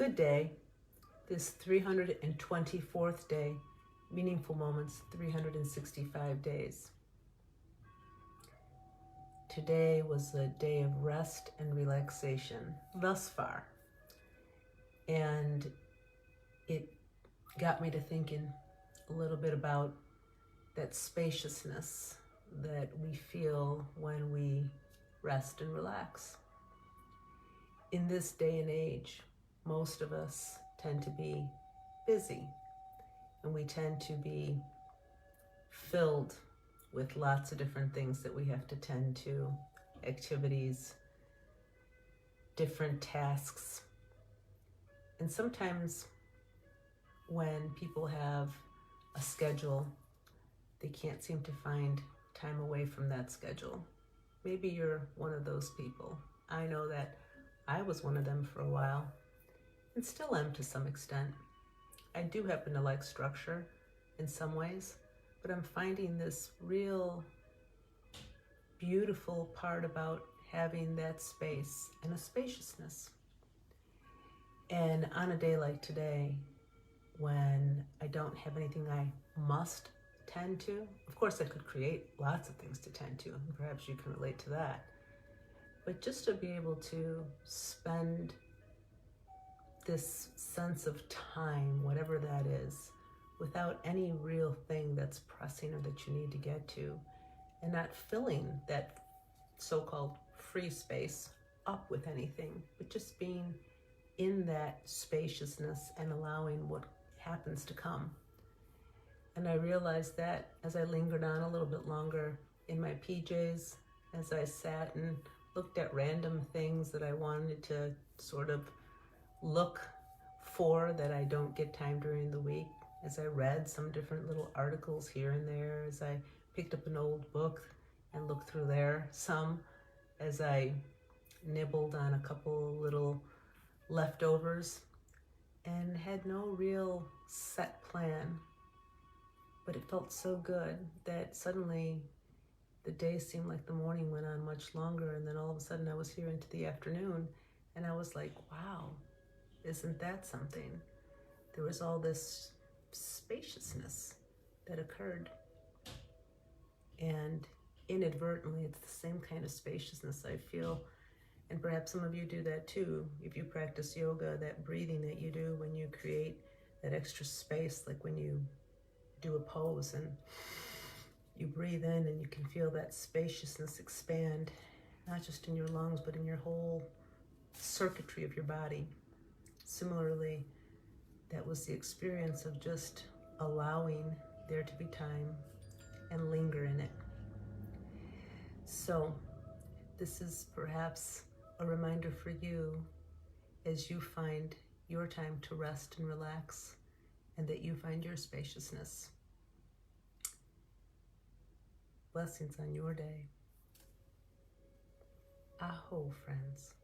Good day, this 324th day, meaningful moments, 365 days. Today was a day of rest and relaxation thus far. And it got me to thinking a little bit about that spaciousness that we feel when we rest and relax. In this day and age, most of us tend to be busy, and we tend to be filled with lots of different things that we have to tend to, activities, different tasks. And sometimes when people have a schedule, they can't seem to find time away from that schedule. Maybe you're one of those people. I know that I was one of them for a while, and still am to some extent. I do happen to like structure in some ways, but I'm finding this real beautiful part about having that space and a spaciousness. And on a day like today, when I don't have anything I must tend to, of course I could create lots of things to tend to, and perhaps you can relate to that, but just to be able to spend this sense of time, whatever that is, without any real thing that's pressing or that you need to get to, and not filling that so-called free space up with anything, but just being in that spaciousness and allowing what happens to come. And I realized that as I lingered on a little bit longer in my PJs, as I sat and looked at random things that I wanted to sort of look for that I don't get time during the week, as I read some different little articles here and there, as I picked up an old book and looked through there some, as I nibbled on a couple little leftovers and had no real set plan, but it felt so good that suddenly the day seemed like the morning went on much longer, and then all of a sudden I was here into the afternoon, and I was like, wow, isn't that something? There was all this spaciousness that occurred, and inadvertently it's the same kind of spaciousness I feel, and perhaps some of you do that too. If you practice yoga, that breathing that you do when you create that extra space, like when you do a pose and you breathe in and you can feel that spaciousness expand, not just in your lungs, but in your whole circuitry of your body. Similarly, that was the experience of just allowing there to be time and linger in it. So this is perhaps a reminder for you as you find your time to rest and relax, and that you find your spaciousness. Blessings on your day. Aho, friends.